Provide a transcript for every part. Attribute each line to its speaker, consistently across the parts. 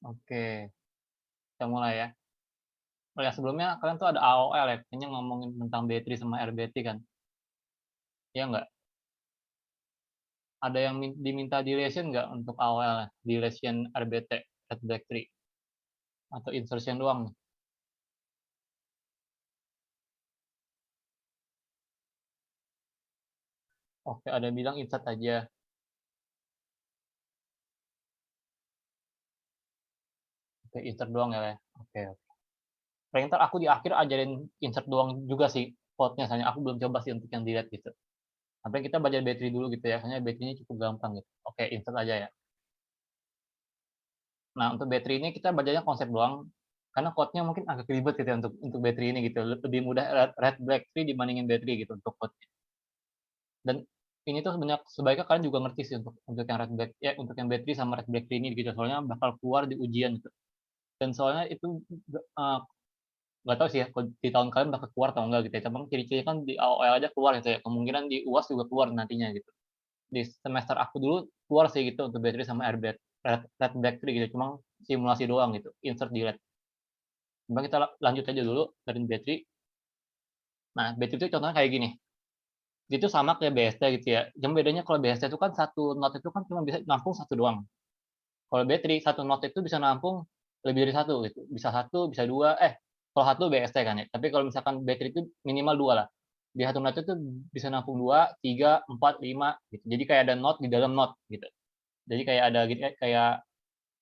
Speaker 1: Oke, kita mulai ya. Oh ya, sebelumnya kalian tuh ada AOL ya, kayaknya ngomongin tentang battery sama RBT kan? Iya nggak? Ada yang diminta delation nggak untuk AOL-nya? Delation RBT, red battery, atau insertion doang nih? Oke, ada yang bilang insert aja. Oke, insert doang ya, Le? Oke. Paling entar aku di akhir ajarin insert doang juga sih, code-nya, soalnya aku belum coba sih untuk yang delete gitu. Tapi kita belajar battery dulu gitu ya, soalnya battery-nya cukup gampang gitu. Oke, insert aja ya. Nah, untuk battery ini kita belajarnya konsep doang, karena code-nya mungkin agak ribet gitu ya untuk battery ini gitu, lebih mudah red black tree dibandingin battery gitu untuk code. Dan ini tuh sebaiknya kalian juga ngerti sih untuk yang red black ya, untuk yang battery sama red black tree ini gitu, soalnya bakal keluar di ujian gitu. Dan soalnya itu eee, nggak tahu sih ya kalau di tahun kalian bakal keluar atau enggak gitu ya, cuman ciri-cirinya kan di AOL aja keluar gitu ya, kemungkinan di UAS juga keluar nantinya gitu. Di semester aku dulu keluar sih gitu untuk battery sama red red black tree gitu, cuma simulasi doang gitu, insert delete. Coba kita lanjut aja dulu dari battery. Nah, battery itu contohnya kayak gini, dia itu sama kayak BST gitu ya, cuma bedanya kalau BST itu kan satu not itu kan cuma bisa nampung satu doang. Kalau battery satu not itu bisa nampung lebih dari satu gitu, bisa satu, bisa dua, kalau satu BST kan ya, tapi kalau misalkan battery itu minimal 2 lah. Di satu not itu bisa nampung 2, 3, 4, 5 gitu. Jadi kayak ada not di dalam not gitu. Jadi kayak ada gitu kayak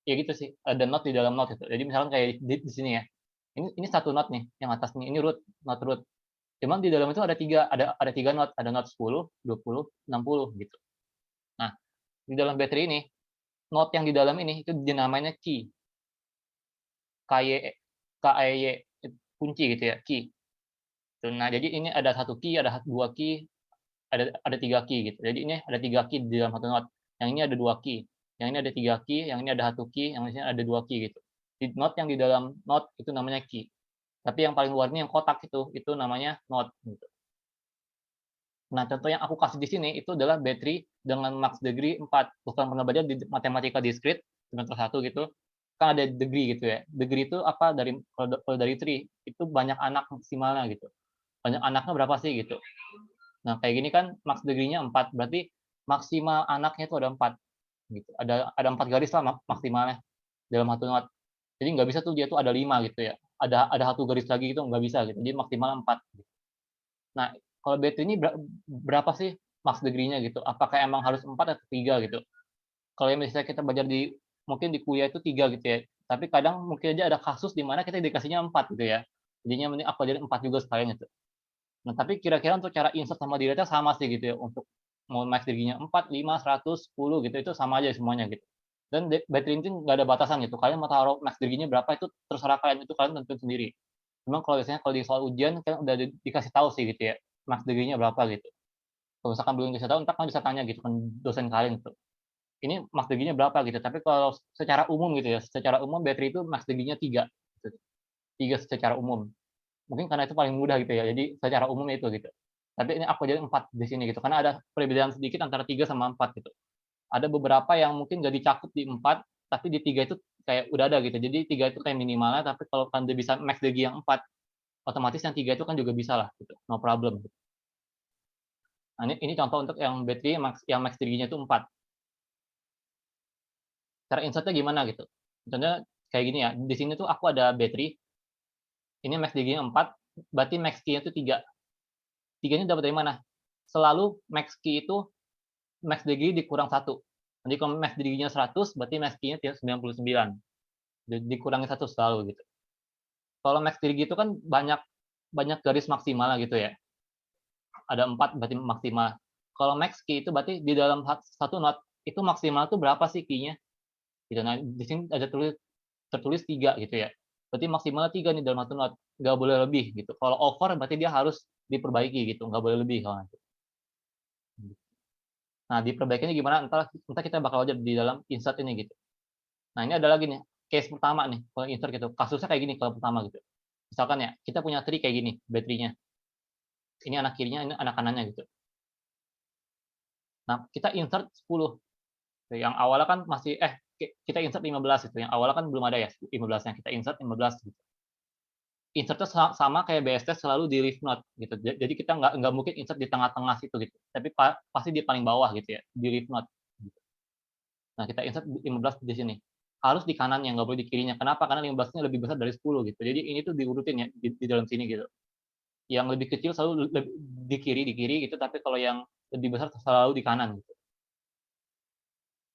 Speaker 1: ya gitu sih, ada not di dalam not gitu. Jadi misalkan kayak di sini ya, ini satu not nih, yang atas nih, ini root, not root. Cuman di dalam itu ada 3 not, ada not 10, 20, 60 gitu. Nah, di dalam battery ini, not yang di dalam ini itu dinamainya key, KY, KEY, kunci gitu ya, key. Nah, jadi ini ada satu key, ada 2 key, ada 3 key gitu. Jadi ini ada 3 key di dalam satu not, yang ini ada 2 key, yang ini ada 3 key, yang ini ada satu key, yang di sini ada 2 key gitu. Di not yang di dalam not itu namanya key, tapi yang paling luar ini yang kotak itu namanya not gitu. Nah, contoh yang aku kasih di sini itu adalah battery dengan max degree 4. Terus kalian pernah belajar di matematika discrete semester 1 gitu, kan ada degree gitu ya. Degree itu apa, kalau dari tree, itu banyak anak maksimalnya gitu. Banyak anaknya berapa sih gitu. Nah, kayak gini kan max degree-nya 4, berarti maksimal anaknya itu ada 4 gitu. Ada 4 garis lah maksimalnya dalam satu not. Jadi nggak bisa tuh dia tuh ada 5 gitu ya. Ada satu garis lagi gitu nggak bisa gitu. Jadi maksimal 4. Nah, kalau battery ini berapa sih max degree-nya gitu? Apakah emang harus 4 atau 3 gitu? Kalau yang misalnya kita belajar mungkin di kuliah itu 3 gitu ya, tapi kadang mungkin aja ada kasus di mana kita dikasihnya 4 gitu ya. Jadinya mending aku ajarin 4 juga sekalian gitu. Nah, tapi kira-kira untuk cara insert sama delete-nya sama sih gitu ya, untuk mau max degree-nya 4, 5, 100, 10 gitu, itu sama aja semuanya gitu. Dan battery ini nggak ada batasan gitu, kalian mau taruh max degree-nya berapa itu terserah kalian, itu kalian tentuin sendiri. Cuma kalau biasanya kalau di soal ujian kan udah dikasih tahu sih gitu ya, max degree-nya berapa gitu. Kalau misalkan belum dikasih tahu, entar kan bisa tanya gitu kan dosen kalian gitu, "Ini max degree-nya berapa?" gitu. Tapi kalau secara umum gitu ya, secara umum battery itu max degree-nya 3 gitu, 3 secara umum. Mungkin karena itu paling mudah gitu ya, jadi secara umum itu gitu. Tapi ini aku ajarin 4 di sini gitu, karena ada perbedaan sedikit antara 3 sama 4 gitu. Ada beberapa yang mungkin nggak dicakup di 4, tapi di 3 itu kayak udah ada gitu. Jadi 3 itu kayak minimalnya, tapi kalau kan dia bisa max degree yang 4, otomatis yang 3 itu kan juga bisa lah gitu, no problem. Nah, ini contoh untuk yang battery yang max degree-nya itu 4. Cara insert-nya gimana gitu. Contohnya kayak gini ya, di sini tuh aku ada battery, ini max degree-nya 4, berarti max key-nya itu 3. 3 ini dapat dari mana? Selalu max key itu max degree dikurang 1. Jadi kalau max degree-nya 100, berarti max key-nya 99. Dikurangi 1 selalu gitu. Kalau max degree itu kan banyak banyak garis maksimalnya gitu ya. Ada 4 berarti maksimal. Kalau max key itu berarti di dalam satu not itu maksimal tuh berapa sih key-nya gitu. Nah, di sini ada tertulis 3 gitu ya. Berarti maksimalnya 3 nih dalam satu not, nggak boleh lebih gitu. Kalau over berarti dia harus diperbaiki gitu, nggak boleh lebih kalau nanti. Nah, diperbaikinya gimana entar kita bakal aja di dalam insert ini gitu. Nah, ini ada lagi nih, case pertama nih kalau insert gitu, kasusnya kayak gini kalau pertama gitu. Misalkan ya, kita punya tree kayak gini battery-nya, ini anak kirinya, ini anak kanannya gitu. Nah, kita insert 10. Yang awalnya kan masih kita insert 15 gitu, yang awalnya kan belum ada ya 15-nya, kita insert 15 gitu. Insert-nya sama kayak BST selalu di leave node gitu. Jadi kita nggak mungkin insert di tengah-tengah situ gitu, tapi pasti di paling bawah gitu ya, di leave node gitu. Nah, kita insert 15 di sini. Harus di kanannya, nggak boleh di kirinya. Kenapa? Karena 15-nya lebih besar dari 10 gitu. Jadi ini tuh diurutin ya di dalam sini gitu. Yang lebih kecil selalu di kiri gitu, tapi kalau yang lebih besar selalu di kanan gitu.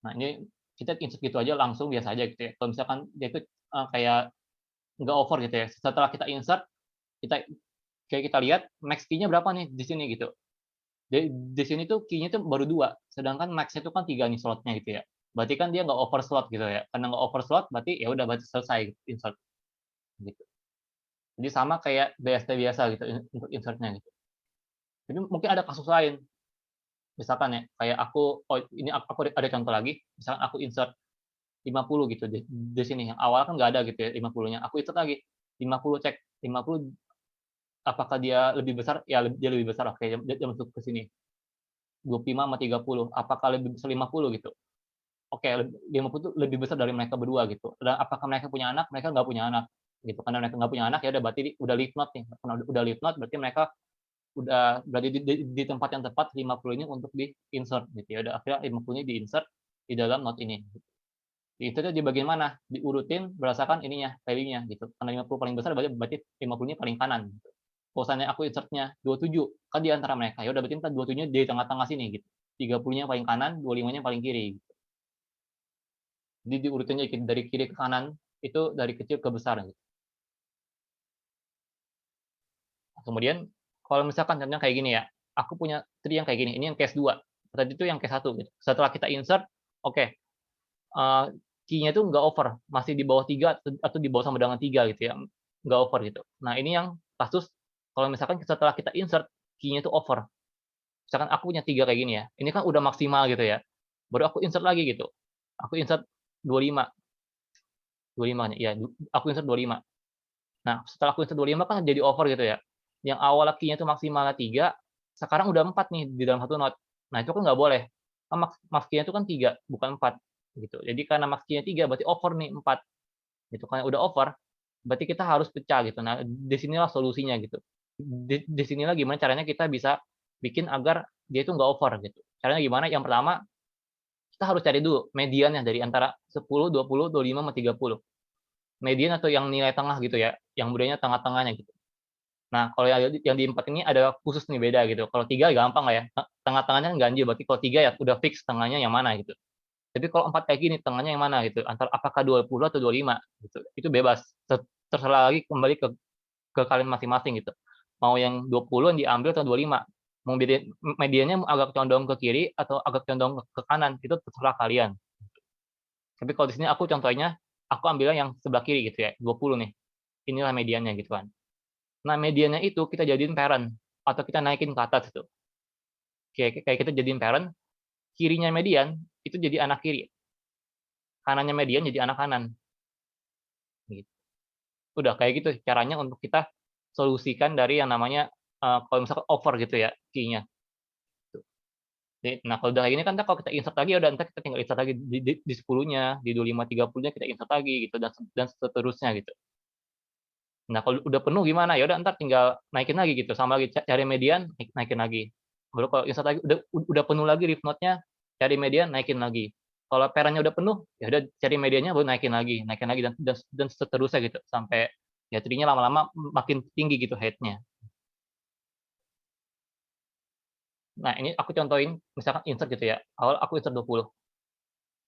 Speaker 1: Nah, ini kita insert gitu aja langsung biasa aja gitu ya. Kalau misalkan dia itu kayak nggak over gitu ya. Setelah kita insert, kita kayak kita lihat max key-nya berapa nih di sini gitu. Di sini tuh key-nya tuh baru 2, sedangkan max-nya tuh kan 3 nih slot-nya gitu ya. Berarti kan dia nggak over slot gitu ya. Karena nggak over slot berarti ya udah berarti selesai insert gitu. Jadi sama kayak BST biasa gitu untuk insert-nya gitu. Tapi mungkin ada kasus lain. Misalkan ya, kayak ini aku ada contoh lagi, misalkan aku insert 50 gitu di sini, yang awal kan nggak ada gitu ya 50-nya, aku insert lagi 50, cek 50 apakah dia lebih besar, ya dia lebih besar, oke, dia masuk ke sini. 25 sama 30, apakah lebih besar 50 gitu? Oke, 50 tuh lebih besar dari mereka berdua gitu. Dan apakah mereka punya anak? Mereka nggak punya anak gitu. Karena mereka nggak punya anak, ya udah berarti udah leave node nih. Karena udah leave node berarti mereka udah berada di tempat yang tepat 50 ini untuk di-insert gitu ya. Udah akhirnya 50 ini di-insert di dalam node ini. Di-insert-nya di bagian mana? Diurutin berdasarkan ininya, value-nya gitu. Karena 50 paling besar berarti 50-nya paling kanan gitu. Kalau seandainya aku insert-nya 27, kan di antara mereka, ya udah berarti entar 27-nya di tengah-tengah sini gitu. 30-nya paling kanan, 25-nya paling kiri. Jadi diurutinnya dari kiri ke kanan, itu dari kecil ke besar gitu. Kemudian kalau misalkan contohnya kayak gini ya, aku punya tree yang kayak gini, ini yang case 2, tadi itu yang case 1 gitu. Setelah kita insert, oke, key-nya itu nggak over, masih di bawah 3 atau di bawah sama dengan 3 gitu ya, nggak over gitu. Nah, ini yang kasus kalau misalkan setelah kita insert, key-nya itu over. Misalkan aku punya 3 kayak gini ya, ini kan udah maksimal gitu ya, baru aku insert lagi gitu. Aku insert 25, 25 nih, iya, aku insert 25. Nah, setelah aku insert 25 kan jadi over gitu ya. Yang awal key-nya itu maksimalnya 3, sekarang udah 4 nih di dalam satu node. Nah, itu kan nggak boleh. Kan max key-nya itu kan 3, bukan 4 gitu. Jadi karena max key-nya 3 berarti over nih 4 gitu. Karena udah over, berarti kita harus pecah gitu. Nah, di sinilah solusinya gitu. Di sinilah gimana caranya kita bisa bikin agar dia itu nggak over gitu. Caranya gimana? Yang pertama, kita harus cari dulu mediannya dari antara 10, 20, 25, sama 30. Median atau yang nilai tengah gitu ya, yang budayanya tengah-tengahnya gitu. Nah, kalau yang di 4 ini ada khusus nih beda gitu. Kalau 3 gampang lah ya, tengah-tengahnya kan ganjil, berarti kalau 3 ya udah fix tengahnya yang mana gitu. Tapi kalau 4 kayak gini, tengahnya yang mana gitu, apakah 20 atau 25 gitu. Itu bebas, terserah lagi kembali ke kalian masing-masing gitu. Mau yang 20 yang diambil atau 25, mau mediannya agak condong ke kiri atau agak condong ke kanan, itu terserah kalian. Tapi kalau di sini aku contohnya, aku ambilnya yang sebelah kiri gitu ya, 20 nih. Inilah mediannya gitu kan. Nah, mediannya itu kita jadiin parent atau kita naikin ke atas itu. Kayak kita jadiin parent, kirinya median itu jadi anak kiri, kanannya median jadi anak kanan, gitu. Udah kayak gitu caranya untuk kita solusikan dari yang namanya, kalau misalkan over gitu ya key-nya, gitu. Nah, kalau udah kayak gini kan entar kalau kita insert lagi, ya udah entar kita tinggal insert lagi di 10-nya, di 25, 30-nya kita insert lagi gitu dan seterusnya gitu. Nah, kalau udah penuh gimana? Ya udah entar tinggal naikin lagi gitu, sama lagi cari median, naikin lagi. Baru kalau insert lagi udah penuh lagi leaf node-nya, cari median, naikin lagi. Kalau parent-nya udah penuh, ya udah cari mediannya baru naikin lagi dan seterusnya gitu, sampai ya tree-nya lama-lama makin tinggi gitu height-nya. Nah, ini aku contohin misalkan insert gitu ya, awal aku insert 20,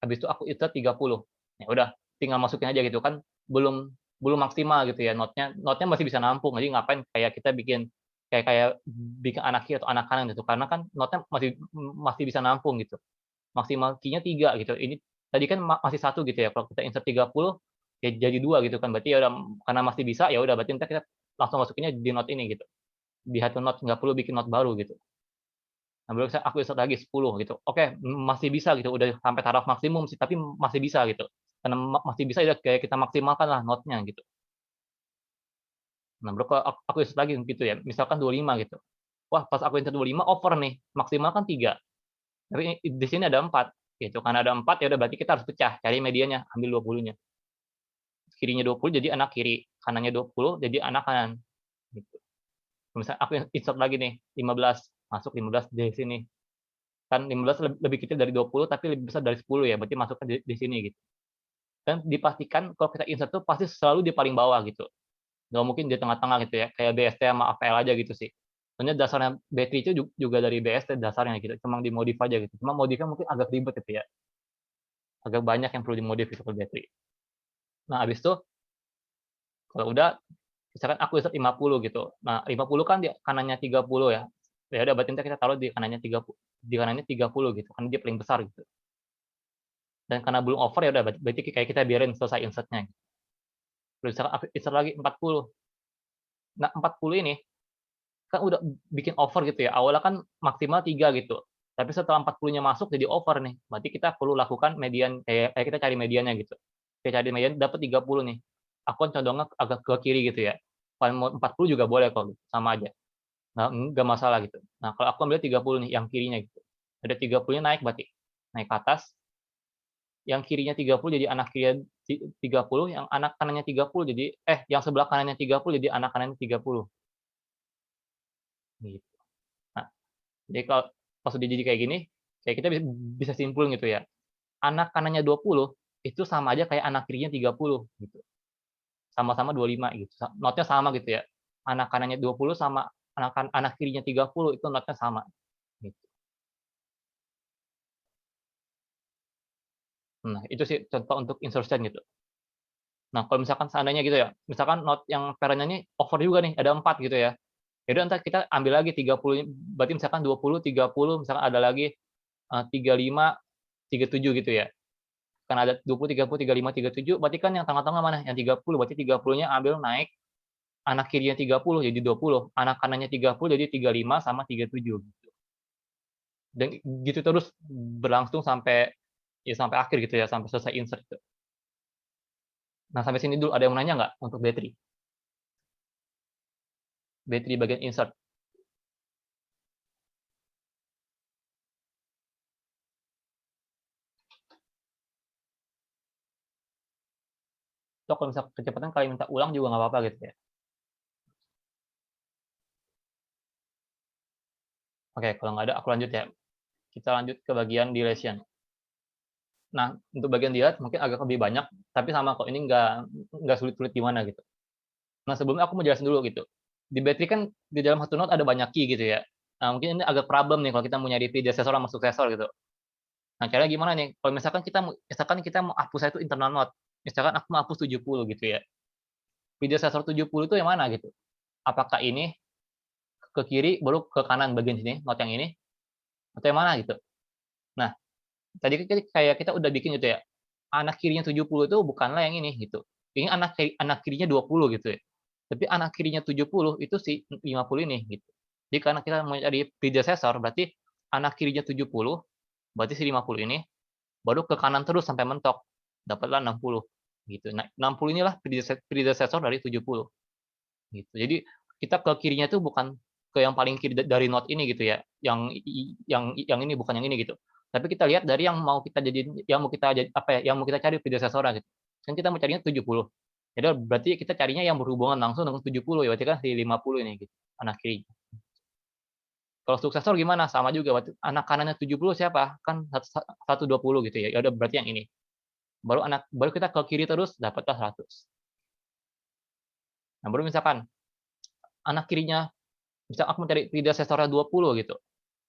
Speaker 1: habis itu aku insert 30. Ya udah, tinggal masukin aja gitu kan, belum belum maksimal gitu ya node-nya masih bisa nampung, jadi ngapain kayak kita bikin kayak bikin anak kiri atau anak kanan gitu, karena kan node-nya masih bisa nampung gitu. Maksimal key-nya 3 gitu, ini tadi kan masih 1 gitu ya, kalau kita insert 30, ya jadi 2 gitu kan, berarti ya udah karena masih bisa, ya udah berarti entar kita langsung masukinnya di node ini gitu, di satu node, nggak perlu bikin node baru gitu. Nah, baru aku insert lagi 10 gitu. Oke, masih bisa gitu, udah sampai taraf maksimum sih, tapi masih bisa gitu. Karena masih bisa, ya kayak kita maksimalkan lah node-nya gitu. Nah, baru aku insert lagi gitu ya, misalkan 25 gitu. Wah, pas aku insert 25 over nih, maksimal kan 3, tapi di sini ada 4. Gitu, karena ada 4 ya udah berarti kita harus pecah, cari mediannya, ambil 20-nya. Kirinya 20 jadi anak kiri, kanannya 20 jadi anak kanan, gitu. Misal aku insert lagi nih, 15, masuk 15 di sini. Kan 15 lebih kecil dari 20 tapi lebih besar dari 10 ya, berarti masuknya di sini gitu. Dan dipastikan kalau kita insert tuh pasti selalu di paling bawah gitu. Nggak mungkin di tengah-tengah gitu ya, kayak BST sama APL aja gitu sih. Soalnya dasarnya B3 itu juga dari BST dasarnya gitu, cuma dimodif aja gitu. Cuma modifnya mungkin agak ribet gitu ya, agak banyak yang perlu dimodif gitu kalau B3. Nah, habis itu kalau udah misalkan aku insert 50 gitu. Nah, 50 kan di kanannya 30 ya. Ya udah berarti kita taruh di kanannya 30 gitu, kan dia paling besar gitu. Dan karena belum over ya udah berarti kayak kita biarin selesai insert-nya. Terus misalkan aku insert lagi 40. Nah, 40 ini kan udah bikin over gitu ya. Awalnya kan maksimal 3 gitu. Tapi setelah 40-nya masuk jadi over nih. Berarti kita perlu lakukan median kayak kita cari mediannya gitu. Kita cari median dapat 30 nih. Aku kan condongnya agak ke kiri gitu ya. Kalau mau 40 juga boleh kok, sama aja. Nah, nggak masalah gitu. Nah, kalau aku ambil 30 nih, yang kirinya gitu. Ada 30-nya naik berarti. Naik ke atas, yang kirinya 30 jadi anak kiri 30, yang anak kanannya 30 jadi yang sebelah kanannya 30 jadi anak kanannya 30, gitu. Nah, jadi kalau pas udah jadi kayak gini, kayak kita bisa simpulin gitu ya, anak kanannya 20 itu sama aja kayak anak kirinya 30 gitu. Sama-sama 25 gitu. Notnya sama gitu ya. Anak kanannya 20 sama anak kirinya 30 itu notnya sama, gitu. Nah, itu sih contoh untuk insertion gitu. Nah, kalau misalkan seandainya gitu ya, misalkan not yang parent-nya ini over juga nih, ada 4 gitu ya. Ya udah entar kita ambil lagi 30, berarti misalkan 20, 30, misalkan ada lagi, 35, 37 gitu ya. Kan ada 20, 30, 35, 37, berarti kan yang tengah-tengah mana? Yang 30, berarti 30-nya ambil naik, anak kirinya 30 jadi 20, anak kanannya 30 jadi 35 sama 37 gitu. Dan gitu terus berlangsung sampai ya sampai akhir gitu ya, sampai selesai insert gitu. Nah, sampai sini dulu ada yang mau nanya nggak untuk B3? B3 bagian insert. Toh kalau misal kecepatan kalian minta ulang juga nggak apa-apa gitu ya. Oke, kalau nggak ada aku lanjut ya. Kita lanjut ke bagian duration. Nah, untuk bagian delete mungkin agak lebih banyak, tapi sama kok, ini nggak sulit-sulit gimana gitu. Nah, sebelumnya aku mau jelasin dulu gitu. Di battery kan di dalam satu node ada banyak key gitu ya. Nah, mungkin ini agak problem nih kalau kita mau nyari predecessor sama successor gitu. Nah, caranya gimana nih? Kalau misalkan kita mau hapus itu internal node. Misalkan aku mau hapus 70 gitu ya. Predecessor 70 itu yang mana gitu? Apakah ini ke kiri baru ke kanan bagian sini, node yang ini, atau yang mana gitu? Nah, tadi kan kayak kita udah bikin gitu ya, anak kirinya 70 itu bukanlah yang ini gitu. Ini anak kirinya 20 gitu ya. Tapi anak kirinya 70 itu si 50 ini gitu. Jadi karena kita mau cari predecessor berarti anak kirinya 70, berarti si 50 ini baru ke kanan terus sampai mentok. Dapatlah 60 gitu. Nah, 60 inilah predecessor dari 70 gitu. Jadi kita ke kirinya itu bukan ke yang paling kiri dari node ini gitu ya, yang ini bukan yang ini gitu. Tapi kita lihat dari yang mau kita jadiin, yang mau kita apa ya, yang mau kita cari predecessor-nya gitu. Kan kita mau carinya 70. Jadi berarti kita carinya yang berhubungan langsung dengan 70 ya, berarti kan si 50 ini gitu, anak kiri. Kalau suksesor gimana? Sama juga, berarti anak kanannya 70 siapa? Kan 120 gitu ya. Ya udah berarti yang ini. Baru kita ke kiri terus dapatlah 100. Nah, baru misalkan anak kirinya, misal aku mencari predecessor-nya 20 gitu.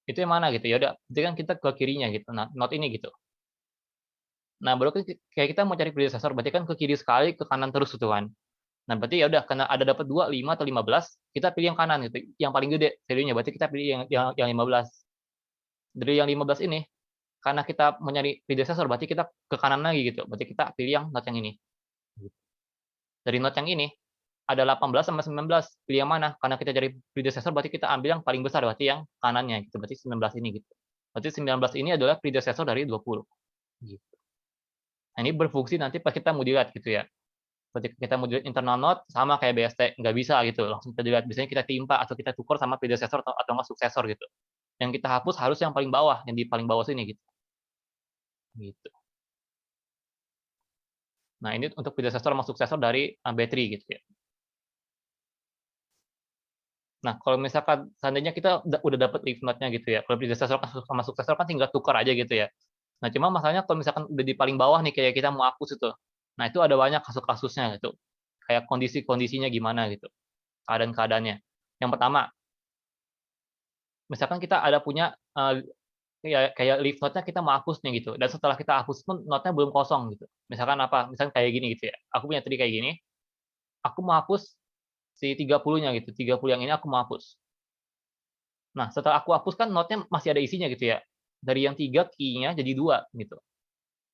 Speaker 1: Itu yang mana gitu, ya udah, berarti kan kita ke kirinya gitu, nah not ini gitu. Nah baru kan kayak kita mau cari predecessor, berarti kan ke kiri sekali, ke kanan terus gitu kan. Nah berarti ya udah, karena ada dapat 2, 5 atau 15, kita pilih yang kanan gitu, yang paling gede value-nya, berarti kita pilih yang 15. Dari yang 15 ini, karena kita mau nyari predecessor, berarti kita ke kanan lagi gitu, berarti kita pilih yang not yang ini. Dari not yang ini, ada 18 sama 19, pilih yang mana? Karena kita cari predecessor, berarti kita ambil yang paling besar, berarti yang kanannya gitu, berarti 19 ini gitu. Berarti 19 ini adalah predecessor dari 20, gitu. Nah, ini berfungsi nanti pas kita mau dilihat gitu ya. Ketika kita mau dilihat internal node sama kayak BST, nggak bisa gitu langsung kita dilihat. Biasanya kita timpa atau kita tukar sama predecessor atau nggak suksesor gitu. Yang kita hapus harus yang paling bawah, yang di paling bawah sini gitu. gitu. Nah, ini untuk predecessor sama suksesor dari, battery gitu ya. Nah, kalau misalkan seandainya kita udah dapet leaf node-nya gitu ya, kalau predecessor sama suksesor kan tinggal tukar aja gitu ya. Nah, cuma masalahnya kalau misalkan udah di paling bawah nih, kayak kita mau hapus itu. Nah, itu ada banyak kasus-kasusnya gitu, kayak kondisi-kondisinya gimana gitu, keadaan-keadaannya. Yang pertama, misalkan kita ada punya, kayak leaf node-nya kita mau hapus nih gitu, dan setelah kita hapus pun node-nya belum kosong gitu. Misalkan apa, misalkan kayak gini gitu ya, aku punya tree kayak gini, aku mau hapus si 30-nya gitu, 30 yang ini aku mau hapus. Nah, setelah aku hapus kan node-nya masih ada isinya gitu ya. Dari yang 3 key-nya jadi 2 gitu.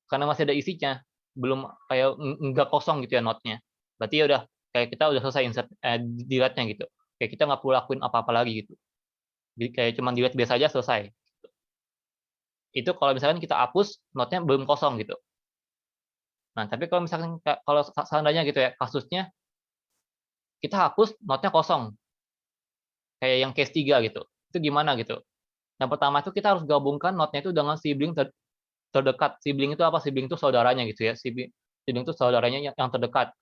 Speaker 1: Karena masih ada isinya, belum kayak enggak kosong gitu ya node-nya. Berarti ya udah kayak kita udah selesai delete-nya gitu. Kayak kita nggak perlu lakuin apa-apa lagi gitu. Jadi kayak cuman delete biasa aja selesai. Itu kalau misalkan kita hapus node-nya belum kosong gitu. Nah, tapi kalau misalkan kalau seandainya gitu ya, kasusnya kita hapus node-nya kosong, kayak yang case 3 gitu. Itu gimana gitu? Yang pertama itu kita harus gabungkan node-nya itu dengan sibling terdekat. Sibling itu apa? Sibling itu saudaranya gitu ya. Sibling itu saudaranya yang terdekat.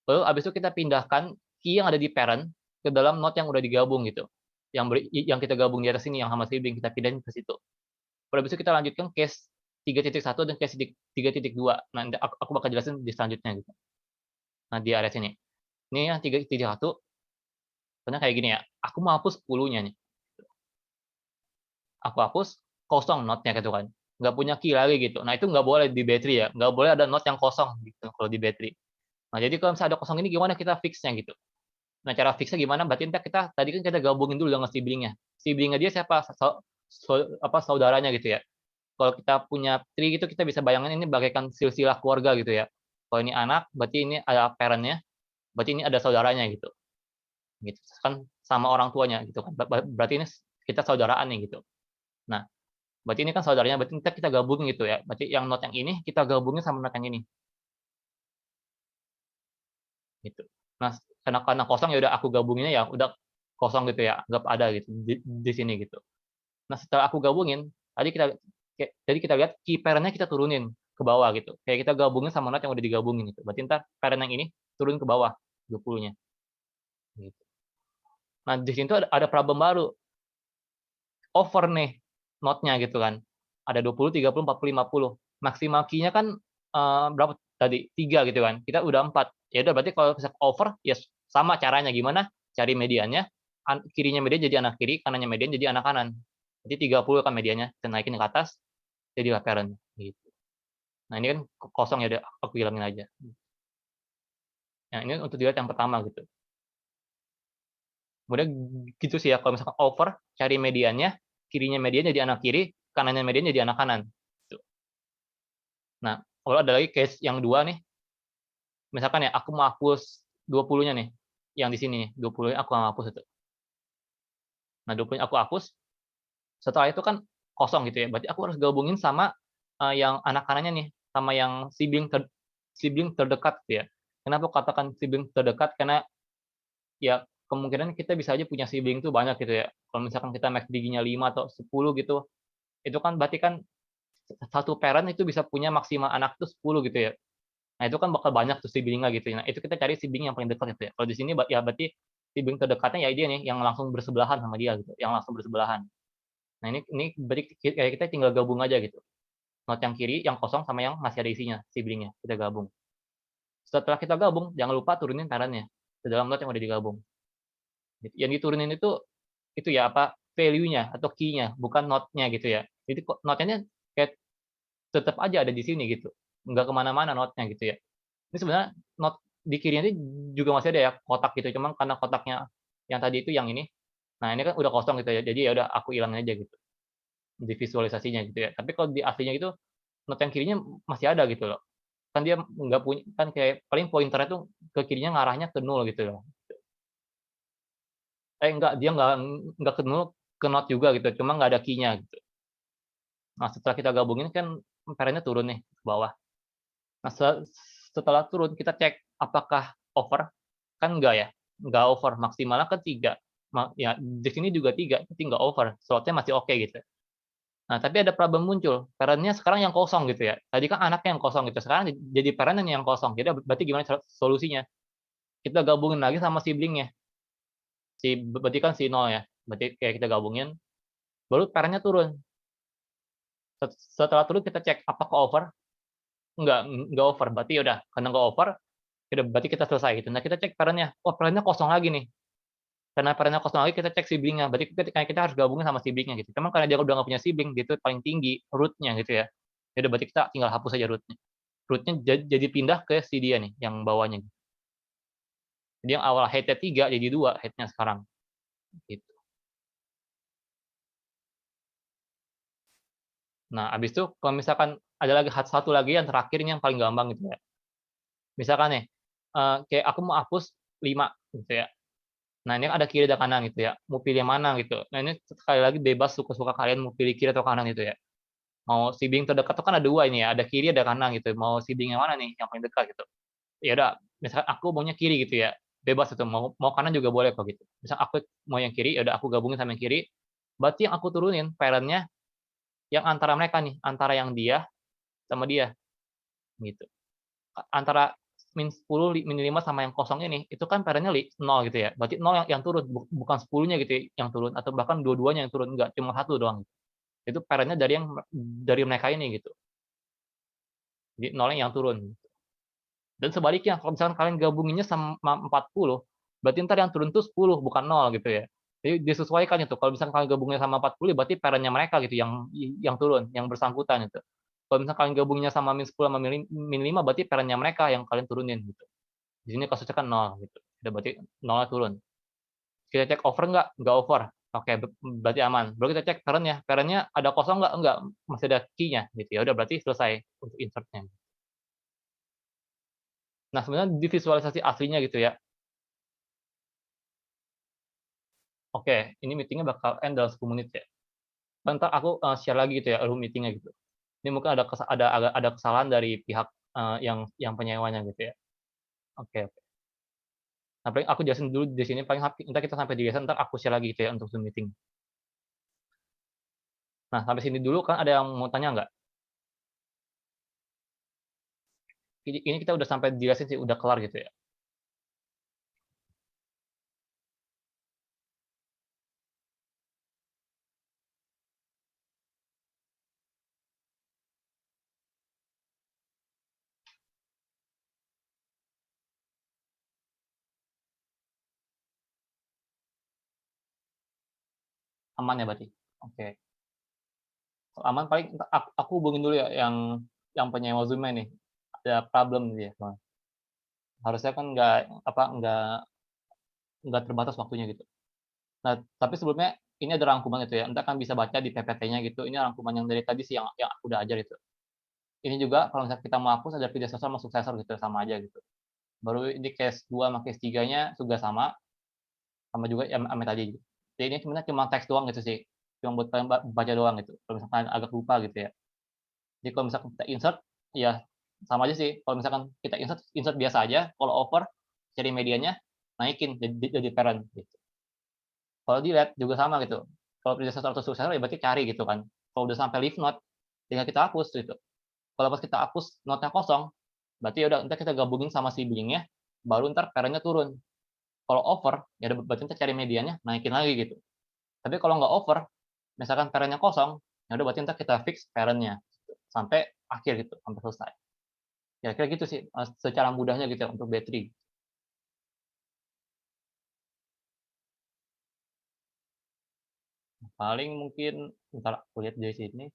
Speaker 1: Lalu abis itu kita pindahkan key yang ada di parent ke dalam node yang udah digabung gitu. Yang kita gabung di atas ini yang sama sibling kita pindahin ke situ. Lalu abis itu kita lanjutkan case 3.1 dan case 3.2. Nah, aku bakal jelasin di selanjutnya gitu. Nah, di area sini. Ini yang 3.1 sebenarnya kayak gini ya. Aku mau hapus 10-nya nih. Aku hapus kosong node-nya gitu kan. Nggak punya key lagi gitu. Nah, itu nggak boleh di battery ya. Nggak boleh ada node yang kosong gitu kalau di battery. Nah, jadi kalau misalnya ada kosong ini gimana kita fix-nya gitu. Nah, cara fix-nya gimana? Berarti entar tadi kan kita gabungin dulu dengan sibling-nya. Sibling-nya dia siapa? Saudaranya gitu ya. Kalau kita punya tree gitu kita bisa bayangin ini bagaikan silsilah keluarga gitu ya. Kalau ini anak, berarti ini ada parent-nya, berarti ini ada saudaranya gitu. Gitu. Kan sama orang tuanya gitu kan. Berarti ini kita saudaraan nih gitu. Nah, berarti ini kan saudaranya, berarti kita gabungin gitu ya. Berarti yang node yang ini kita gabungin sama node yang ini. Gitu. Nah, karena kosong ya udah aku gabunginnya ya udah kosong gitu ya, anggap ada gitu di sini gitu. Nah, setelah aku gabungin, jadi kita lihat key parent-nya kita turunin ke bawah gitu. Kayak kita gabungin sama node yang udah digabungin gitu. Berarti entar parent yang ini turun ke bawah 20-nya gitu. Nah, di sini tuh ada problem baru. Over nih node-nya gitu kan. Ada 20, 30, 40, 50. Maksimal key-nya kan berapa tadi? 3 gitu kan. Kita udah 4. Ya udah berarti kalau misalkan over ya sama caranya gimana? Cari mediannya, kirinya median jadi anak kiri, kanannya median jadi anak kanan. Jadi 30 kan mediannya, kita naikin ke atas, jadilah parent gitu. Nah, ini kan kosong ya udah aku hilangin aja. Nah, ini untuk dilihat yang pertama gitu. Kemudian gitu sih ya, kalau misalkan over, cari mediannya, kirinya median jadi anak kiri, kanannya median jadi anak kanan. Gitu. Nah, kalau ada lagi case yang dua nih, misalkan ya aku mau hapus 20-nya nih, yang di sini nih, 20-nya aku nggak hapus itu. Nah, 20-nya aku hapus, setelah itu kan kosong gitu ya, berarti aku harus gabungin sama yang anak kanannya nih, sama yang sibling terdekat gitu ya. Kenapa aku katakan sibling terdekat? Karena ya kemungkinan kita bisa aja punya sibling tuh banyak gitu ya. Kalau misalkan kita max giginya 5 atau 10 gitu, itu kan berarti kan satu parent itu bisa punya maksimal anak tuh 10 gitu ya. Nah, itu kan bakal banyak tuh sibling-nya gitu ya. Nah, itu kita cari sibling yang paling dekat gitu ya. Kalau di sini ya berarti sibling terdekatnya ya dia nih yang langsung bersebelahan sama dia gitu, yang langsung bersebelahan. Nah, ini berarti kayak kita tinggal gabung aja gitu. Node yang kiri yang kosong sama yang masih ada isinya, sibling-nya, kita gabung. Setelah kita gabung, jangan lupa turunin parent-nya ke dalam node yang udah digabung. Yang diturunin itu ya apa, value-nya atau key-nya, bukan node-nya gitu ya. Jadi node-nya kayak tetap aja ada di sini gitu, nggak kemana-mana node-nya gitu ya. Ini sebenarnya node di kirinya ini juga masih ada ya kotak gitu, cuman karena kotaknya yang tadi itu yang ini, nah ini kan udah kosong gitu ya, jadi ya udah aku hilangin aja gitu di visualisasinya gitu ya. Tapi kalau di aslinya itu node yang kirinya masih ada gitu loh. Kan dia nggak punya kan kayak paling pointernya tuh ke kirinya ngarahnya ke nol gitu loh. Enggak, dia nggak ke nol, ke node juga gitu, cuma nggak ada key-nya gitu. Nah, setelah kita gabungin kan parent-nya turun nih ke bawah. Nah, setelah turun kita cek apakah over, kan enggak ya, nggak over, maksimalnya kan 3. Ya di sini juga 3, tapi nggak over, slotnya masih oke gitu. Nah, tapi ada problem muncul, parent-nya sekarang yang kosong gitu ya. Tadi kan anaknya yang kosong gitu, sekarang jadi parent-nya yang kosong. Jadi berarti gimana solusinya? Kita gabungin lagi sama sibling-nya. Berarti kan si 0 ya, berarti kayak kita gabungin, baru parent-nya turun. Setelah turun kita cek apakah over? Enggak over, berarti ya udah, karena enggak over, ya udah berarti kita selesai gitu. Nah, kita cek parent-nya, oh parent-nya kosong lagi nih. Karena parent-nya kosong lagi, kita cek sibling-nya, berarti kita harus gabungin sama sibling-nya gitu. Cuman karena dia udah nggak punya sibling, dia itu paling tinggi root-nya gitu ya. Ya udah berarti kita tinggal hapus aja root-nya. Root-nya jadi pindah ke si dia nih, yang bawahnya. Jadi yang awal head-nya 3 jadi 2 head-nya sekarang, gitu. Nah, abis itu kalau misalkan ada lagi satu lagi yang terakhir ini yang paling gampang gitu ya. Misalkan nih, kayak aku mau hapus 5 gitu ya. Nah, ini ada kiri ada kanan gitu ya, mau pilih yang mana gitu. Nah, ini sekali lagi bebas suka-suka kalian mau pilih kiri atau kanan gitu ya. Mau sibling terdekat tuh kan ada 2 ini ya, ada kiri ada kanan gitu, mau sibling yang mana nih yang paling dekat gitu. Ya udah, misalkan aku maunya kiri gitu ya, bebas itu, mau mau kanan juga boleh kok gitu. Misal aku mau yang kiri, ya udah aku gabungin sama yang kiri, berarti yang aku turunin parent-nya yang antara mereka nih, antara yang dia sama dia, gitu. Antara -10, -5 sama yang kosong ini, itu kan parent-nya 0 gitu ya, berarti 0 yang turun, bukan 10-nya gitu ya yang turun, atau bahkan dua-duanya yang turun, enggak, cuma satu doang. Itu parent-nya dari mereka ini gitu. Jadi 0-nya yang turun. Dan sebaliknya, kalau misalkan kalian gabunginnya sama 40, berarti entar yang turun tuh 10, bukan 0 gitu ya. Jadi disesuaikan itu, kalau misalkan kalian gabungnya sama 40, berarti parent-nya mereka gitu yang turun, yang bersangkutan gitu. Kalau misalkan kalian gabungnya sama -10 sama -5, berarti parent-nya mereka yang kalian turunin gitu. Di sini kasusnya kan 0 gitu, udah berarti 0-nya turun. Kita cek over nggak? Nggak over. Oke, berarti aman. Baru kita cek parent-nya, parent-nya ada kosong nggak? Enggak, masih ada key-nya gitu, ya udah berarti selesai untuk insert-nya. Nah, sebenarnya di visualisasi aslinya gitu ya. Oke, ini meeting-nya bakal end dalam 10 menit ya. Entar aku, share lagi gitu ya room meeting-nya gitu. Ini mungkin ada kesalahan dari pihak, yang penyewanya gitu ya. Oke oke. Nah, paling aku jelasin dulu di sini, paling entar kita sampai di jelasin, entar aku share lagi gitu ya untuk Zoom meeting. Nah, sampai sini dulu kan ada yang mau tanya nggak? Ini kita udah sampai dijelasin sih, udah kelar gitu ya. Aman ya berarti? Oke. Kalau aman paling aku hubungin dulu ya yang penyewa Zoom-nya nih. Ada problem dia soalnya. Harusnya kan nggak terbatas waktunya gitu. Nah, tapi sebelumnya ini ada rangkuman gitu ya, Anda kan bisa baca di PPT-nya gitu, ini rangkuman yang dari tadi sih yang aku udah ajar itu. Ini juga kalau misalnya kita mau hapus ada predecessor sama successor gitu, sama aja gitu. Baru ini case 2 sama case 3-nya juga sama juga sama tadi gitu. Jadi ini sebenarnya cuma teks doang gitu sih, cuma buat kalian baca doang gitu, kalau misalkan agak lupa gitu ya. Jadi kalau misalkan kita insert, ya sama aja sih, kalau misalkan kita insert insert biasa aja, kalau over cari medianya, naikin jadi parent gitu. Kalau delete juga sama gitu. Kalau predecessor atau successor ya berarti cari gitu kan. Kalau udah sampai leave note, tinggal kita hapus gitu. Kalau pas kita hapus note-nya kosong, berarti ya udah entar kita gabungin sama sibling-nya, baru entar parent-nya turun. Kalau over, ya udah berarti entar cari medianya, naikin lagi gitu. Tapi kalau nggak over, misalkan parent-nya kosong, ya udah berarti entar kita fix parent-nya gitu. Sampai akhir gitu, sampai selesai. Kira-kira gitu sih, secara mudahnya gitu ya untuk battery. Paling mungkin entar aku lihat dari sini,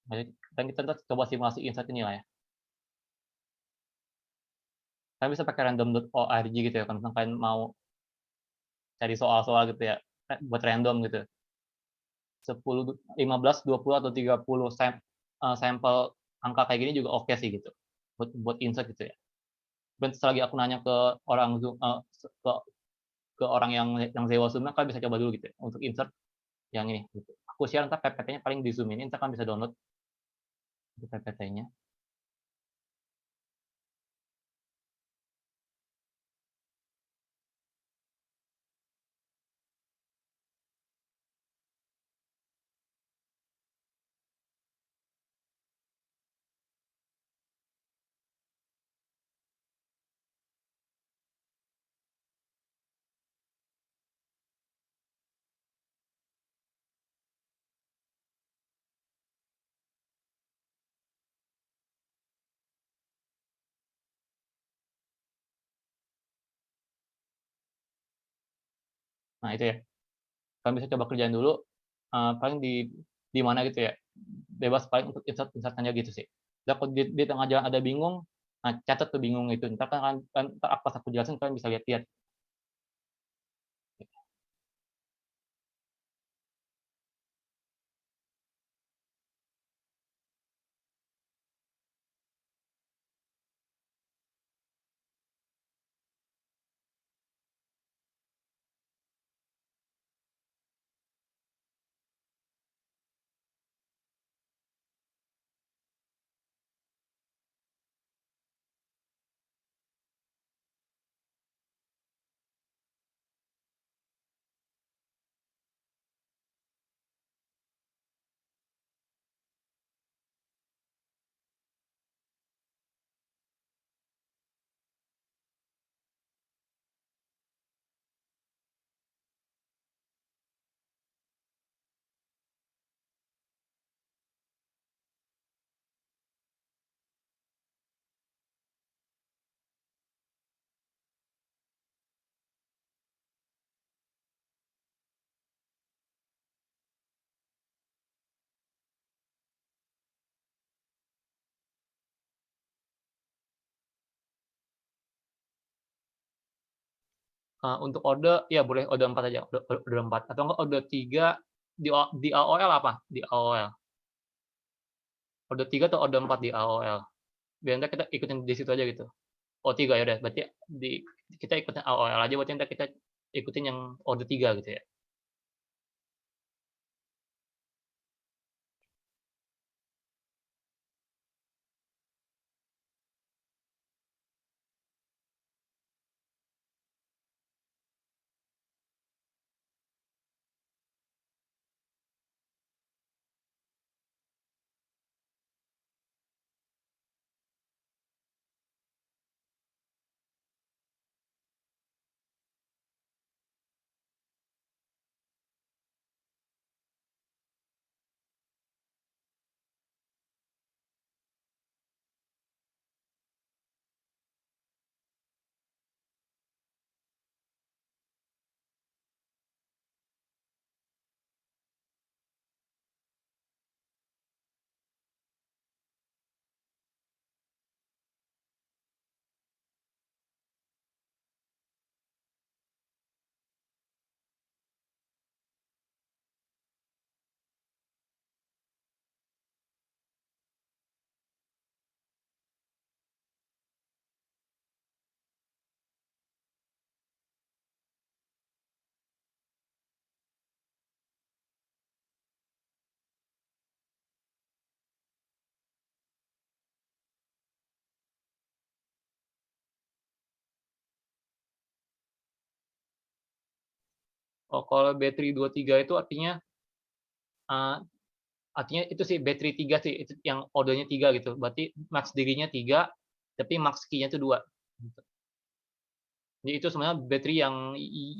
Speaker 1: dan kita coba simulasi insert ini lah ya. Kalian bisa pakai random.org gitu ya, kalau misalkan kalian mau cari soal-soal gitu ya, buat random gitu. 10, 15, 20 atau 30 sampel angka kayak gini juga oke sih gitu, buat insert gitu ya. Dan selagi aku nanya ke orang Zoom, ke orang yang sewa Zoom-nya, kalian bisa coba dulu gitu ya, untuk insert yang ini gitu. Aku share entar PPT-nya paling di Zoom ini, entar kalian bisa download untuk PPT-nya. Nah itu ya, kalian bisa coba kerjain dulu, paling di mana gitu ya, bebas paling untuk insert-insert aja gitu sih. Dan kalau di tengah jalan ada bingung, nah catat tuh bingung itu, entar entar pas aku jelasin kalian bisa lihat-lihat. Untuk ode, ya boleh ode 4 aja, ode 4 atau enggak ode 3 di AOL apa? Di AOL. Ode 3 atau ode 4 di AOL. Biar entar kita ikutin di situ aja gitu. Oh 3 ya udah, berarti kita ikutin AOL aja, berarti entar kita ikutin yang ode 3 gitu ya. Oh kalau battery 23 itu eee, artinya itu sih battery 3 sih, itu yang odenya 3 gitu. Berarti max dirinya 3, tapi max key-nya itu 2, gitu. Jadi itu sebenarnya battery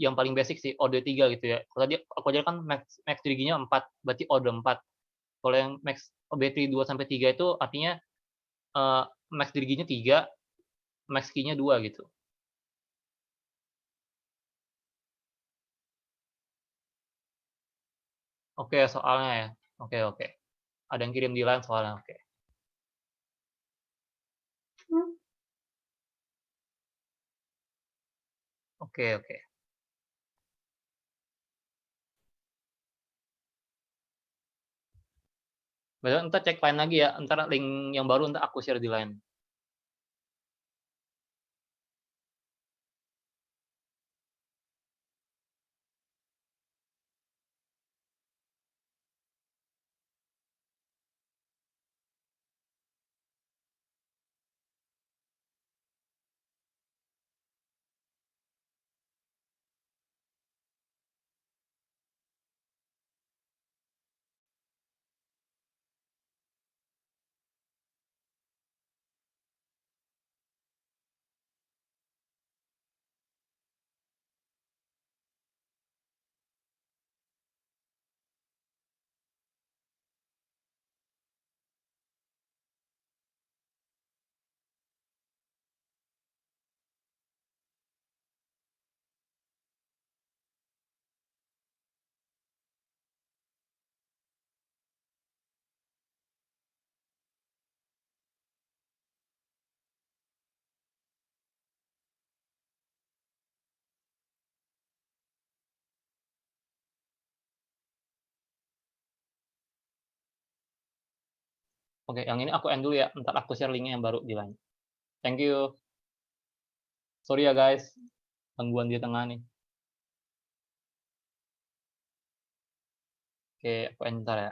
Speaker 1: yang paling basic sih, ode 3 gitu ya. Kalau tadi aku ajarin kan max max dirinya 4, berarti ode 4. Kalau yang max battery 2 sampai 3 itu artinya, eee, max dirinya 3, max key-nya 2 gitu. Oke soalnya ya. Oke oke. Ada yang kirim di line soalnya, oke. Oke oke. Berarti entar cek line lagi ya, entar link yang baru entar aku share di line. Oke, yang ini aku end dulu ya, entar aku share link-nya yang baru di Line. Thank you. Sorry ya guys, gangguan di tengah nih. Oke, aku end entar ya.